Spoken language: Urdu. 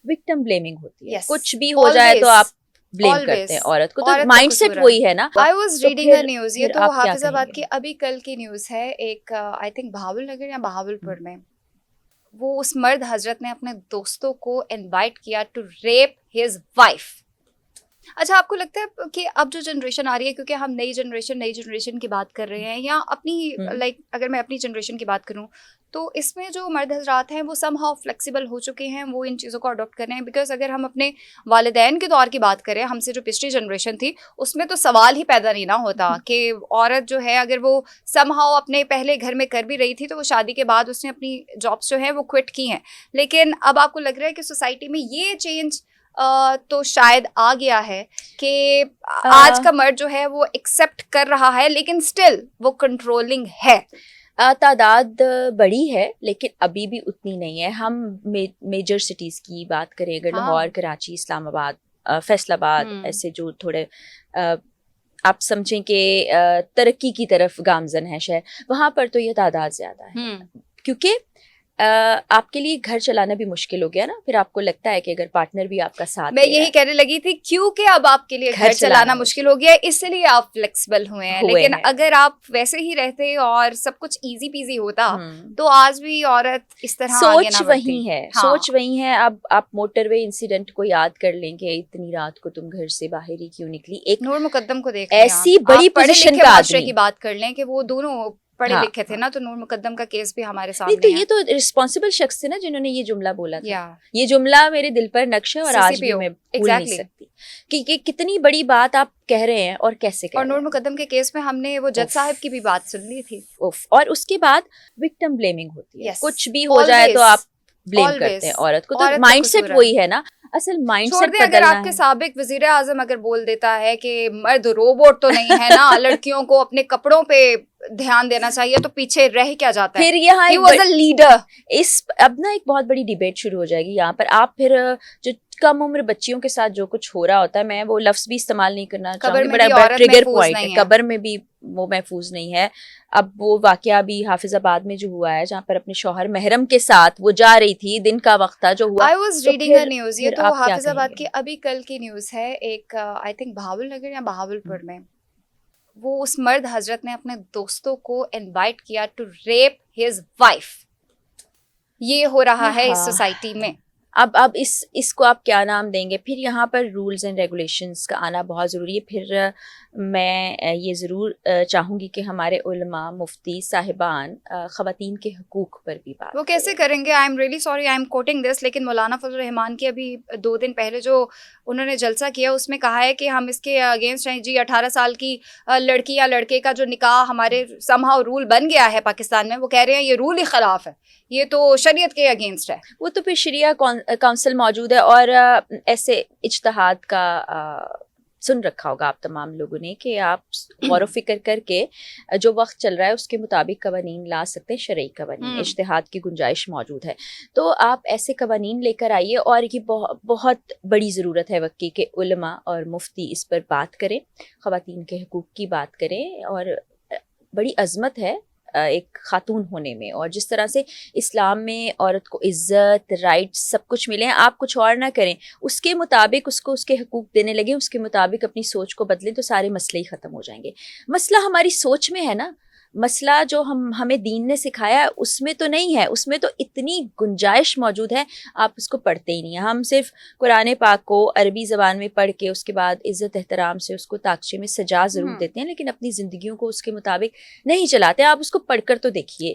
وکٹم بلیمنگ ہوتی ہے. Yes. کچھ بھی ہو جائے تو آپ بلیم Always. کرتے ہیں عورت کو. تو عورت کا مائنڈ قصور سیٹ ہے. وہی ہے نا. I was تو reading a پھر- news, یہ پھر تو آپ کیا حافظ آباد کہیں کی گے؟ ابھی کل کی نیوز ہے. ایک آئی تھنک بہاول نگر یا بہاول پور میں وہ اس مرد حضرت نے اپنے دوستوں کو انوائٹ کیا ٹو ریپ ہز وائف. اچھا آپ کو لگتا ہے کہ اب جو جنریشن آ رہی ہے, کیونکہ ہم نئی جنریشن کی بات کر رہے ہیں, یا اپنی لائک اگر میں اپنی جنریشن کی بات کروں تو اس میں جو مرد حضرات ہیں وہ سم ہاؤ فلیکسیبل ہو چکے ہیں, وہ ان چیزوں کو اڈاپٹ کر رہے ہیں. بیکاز اگر ہم اپنے والدین کے دور کی بات کریں, ہم سے جو پچھلی جنریشن تھی, اس میں تو سوال ہی پیدا نہیں نہ ہوتا کہ عورت جو ہے اگر وہ سم ہاؤ اپنے پہلے گھر میں کر بھی رہی تھی تو وہ شادی کے بعد اس نے اپنی جابس جو ہے وہ کوئٹ کی ہیں. لیکن اب آپ کو لگ رہا ہے کہ سوسائٹی میں یہ چینج تو شاید آ گیا ہے کہ آج کا مرد جو ہے وہ ایکسیپٹ کر رہا ہے, لیکن اسٹل وہ کنٹرولنگ ہے. تعداد بڑی ہے لیکن ابھی بھی اتنی نہیں ہے. ہم میجر سٹیز کی بات کریں, اگر لاہور, کراچی, اسلام آباد, فیصل آباد, ایسے جو تھوڑے آپ سمجھیں کہ ترقی کی طرف گامزن ہے شہر, وہاں پر تو یہ تعداد زیادہ ہے. کیونکہ آپ کے لیے گھر چلانا بھی مشکل ہو گیا نا. پھر آپ کو لگتا ہے کہ اگر پارٹنر بھی آپ کا ساتھ, میں یہی کہنے لگی تھی, کیونکہ اب آپ کے لیے گھر چلانا مشکل ہو گیا ہے, اس لیے آپ فلیکسیبل ہوئے ہیں. لیکن اگر آپ ویسے ہی رہتے اور سب کچھ ایزی پیزی ہوتا تو آج بھی عورت اس طرح سوچ وہی ہے, سوچ وہی ہے. اب آپ موٹر وے انسیڈنٹ کو یاد کر لیں کہ اتنی رات کو تم گھر سے باہر ہی کیوں نکلی. ایک نور مقدم کو دیکھ ایسی بڑی پوزیشن کا معاشرے آدمی کی بات کر لیں کہ وہ دونوں پڑھے لکھے تھے نا, تو نور مقدم کا کیس بھی ہمارے سامنے ہے. تو یہ تو رسپانسبل شخص تھے نا جنہوں نے یہ جملہ بولا تھا. یہ جملہ میرے دل پر نقش ہے اور آج بھی میں بھول نہیں سکتی کہ کتنی بڑی بات آپ کہہ رہے ہیں اور کیسے کہہ رہے ہیں. اور نور مقدم کے کیس میں ہم نے وہ جج صاحب کی بھی بات سن لی تھی. اور اس کے بعد وکٹم بلیمنگ ہوتی ہے. کچھ بھی ہو جائے تو آپ بلیم کرتے ہیں عورت کو. تو مائنڈ سیٹ وہی ہے نا. اصل مائنڈ سیٹ اگر آپ کے سابق وزیر اعظم اگر بول دیتا ہے کہ مرد روبوٹ تو نہیں ہے نا, لڑکیوں کو اپنے کپڑوں پہ دھیان دینا چاہیے, تو پیچھے رہ کیا جاتا ہے. پھر یہاں ہی واز اے لیڈر. اب نا ایک بہت بڑی ڈیبیٹ شروع ہو جائے گی یہاں پر. آپ پھر جو کم عمر بچیوں کے ساتھ جو کچھ ہو رہا ہوتا ہے, میں وہ لفظ بھی استعمال نہیں کرنا چاہوں گی, بڑا ٹریگر پوائنٹ ہے. قبر میں بھی وہ محفوظ نہیں ہے. اب وہ واقعہ بھی حافظ آباد میں جو ہوا ہے, جہاں پر اپنے شوہر محرم کے ساتھ وہ جا رہی تھی, دن کا وقت تھا جو ہوا. I was reading a news, یہ تو حافظ آباد کی ابھی کل کی نیوز ہے. ایک آئی تھنک بہاول نگر یا بہاول پور میں وہ اس مرد حضرت نے اپنے دوستوں کو انوائٹ کیا ٹو ریپ ہز وائف. یہ ہو رہا ہے اس سوسائٹی میں. اب اس کو آپ کیا نام دیں گے؟ پھر یہاں پر رولز اینڈ ریگولیشنز کا آنا بہت ضروری ہے. پھر میں یہ ضرور چاہوں گی کہ ہمارے علماء, مفتی صاحبان خواتین کے حقوق پر بھی بات. وہ کیسے کریں گے؟ I am really sorry I am quoting this, لیکن مولانا فضل الرحمان کی ابھی 2 دن پہلے جو انہوں نے جلسہ کیا, اس میں کہا ہے کہ ہم اس کے اگینسٹ ہیں. جی 18 سال کی لڑکی یا لڑکے کا جو نکاح ہمارے سم ہاؤ رول بن گیا ہے پاکستان میں, وہ کہہ رہے ہیں یہ رول ہی خلاف ہے, یہ تو شریعت کے اگینسٹ ہے. وہ تو پھر شریعہ کونسل موجود ہے, اور ایسے اجتہاد کا سن رکھا ہوگا آپ تمام لوگوں نے کہ آپ غور و فکر کر کے جو وقت چل رہا ہے اس کے مطابق قوانین لا سکتے ہیں. شرعی قوانین, اجتہاد کی گنجائش موجود ہے. تو آپ ایسے قوانین لے کر آئیے, اور یہ بہت بڑی ضرورت ہے وقت کی کہ علماء اور مفتی اس پر بات کریں, خواتین کے حقوق کی بات کریں. اور بڑی عظمت ہے ایک خاتون ہونے میں, اور جس طرح سے اسلام میں عورت کو عزت, رائٹ, سب کچھ ملے ہیں. آپ کچھ اور نہ کریں, اس کے مطابق اس کو اس کے حقوق دینے لگے, اس کے مطابق اپنی سوچ کو بدلیں, تو سارے مسئلے ہی ختم ہو جائیں گے. مسئلہ ہماری سوچ میں ہے نا. مسئلہ جو ہمیں دین نے سکھایا ہے اس میں تو نہیں ہے. اس میں تو اتنی گنجائش موجود ہے, آپ اس کو پڑھتے ہی نہیں ہیں. ہم صرف قرآن پاک کو عربی زبان میں پڑھ کے اس کے بعد عزت احترام سے اس کو طاقچے میں سجا ضرور دیتے ہیں, لیکن اپنی زندگیوں کو اس کے مطابق نہیں چلاتے. آپ اس کو پڑھ کر تو دیکھیے